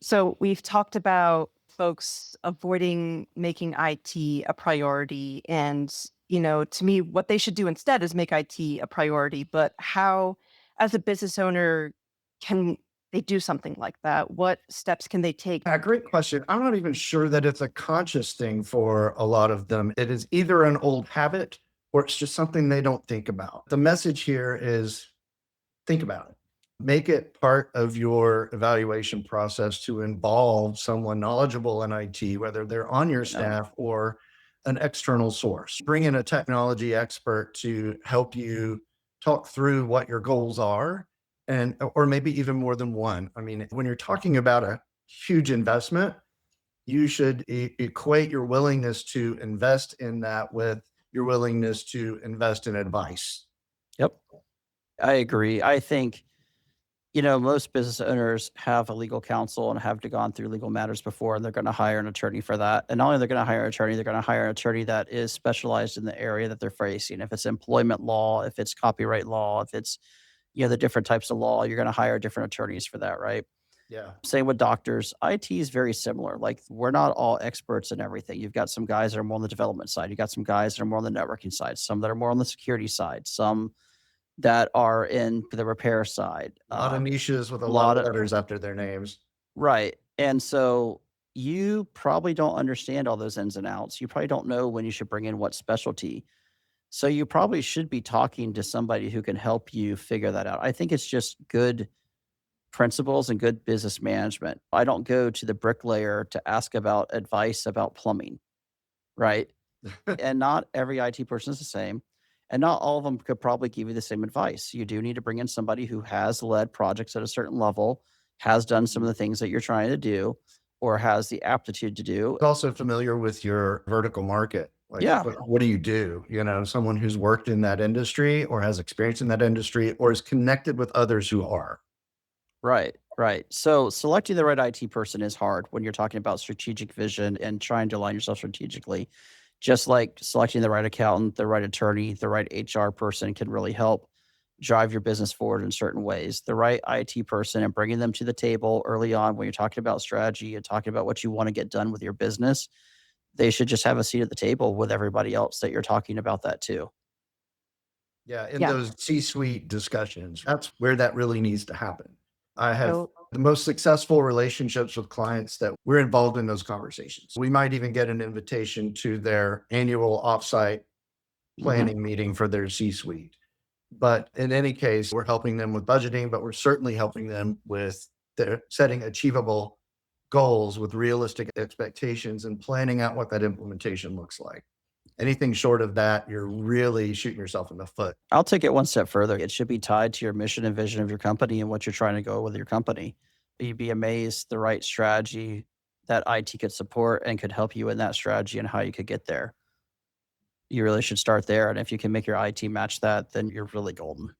So we've talked about folks avoiding making IT a priority. And, to me, what they should do instead is make IT a priority. But how, as a business owner, can they do something like that? What steps can they take? Yeah, great question. I'm not even sure that it's a conscious thing for a lot of them. It is either an old habit or it's just something they don't think about. The message here is think about it. Make it part of your evaluation process to involve someone knowledgeable in IT, whether they're on your You know, staff or an external source. Bring in a technology expert to help you talk through what your goals are and or maybe even more than one. I mean, when you're talking about a huge investment, you should equate your willingness to invest in that with your willingness to invest in advice. Yep, I agree. I think, most business owners have a legal counsel and have to gone through legal matters before, and they're going to hire an attorney for that. And not only they're going to hire an attorney, they're going to hire an attorney that is specialized in the area that they're facing. If it's employment law, if it's copyright law, if it's, the different types of law, you're going to hire different attorneys for that, right? Yeah. Same with doctors. IT is very similar. Like we're not all experts in everything. You've got some guys that are more on the development side. You got some guys that are more on the networking side, some that are more on the security side, some that are in the repair side. A lot of niches with a A lot lot of of letters after their names. right. And so you probably don't understand all those ins and outs. You probably don't know when you should bring in what specialty. So you probably should be talking to somebody who can help you figure that out. I think it's just good principles and good business management. I don't go to the bricklayer to ask about advice about plumbing, right? And not every IT person is the same. And not all of them could probably give you the same advice. You do need to bring in somebody who has led projects at a certain level, has done some of the things that you're trying to do, or has the aptitude to do. Also familiar with your vertical market. Like, Yeah, what do you do? You know, someone who's worked in that industry or has experience in that industry or is connected with others who are. right, right. So selecting the right IT person is hard when you're talking about strategic vision and trying to align yourself strategically. Just like selecting the right accountant, the right attorney, the right HR person can really help drive your business forward in certain ways. The right IT person and bringing them to the table early on when you're talking about strategy and talking about what you want to get done with your business, they should just have a seat at the table with everybody else that you're talking about that too. Yeah, in yeah. those C-suite discussions, that's where that really needs to happen. I have So, the most successful relationships with clients that we're involved in those conversations. We might even get an invitation to their annual offsite Mhm. planning meeting for their C-suite. But in any case, we're helping them with budgeting, but we're certainly helping them with their setting achievable goals with realistic expectations and planning out what that implementation looks like. Anything short of that, you're really shooting yourself in the foot. I'll take it one step further. It should be tied to your mission and vision of your company and what you're trying to go with your company. You'd be amazed the right strategy that IT could support and could help you in that strategy and how you could get there. You really should start there. And if you can make your IT match that, then you're really golden.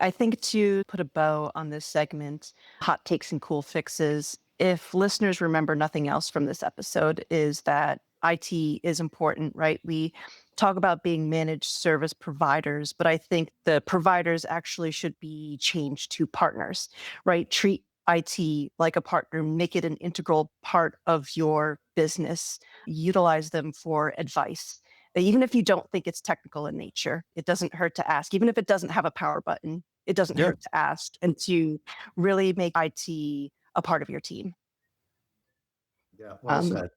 I think to put a bow on this segment, hot takes and cool fixes, if listeners remember nothing else from this episode, is that IT is important, right? We talk about being managed service providers, but I think the providers actually should be changed to partners, right? Treat IT like a partner, make it an integral part of your business, utilize them for advice. Even if you don't think it's technical in nature, it doesn't hurt to ask. Even if it doesn't have a power button, it doesn't Yeah. hurt to ask and to really make IT a part of your team. Yeah, well Um, said.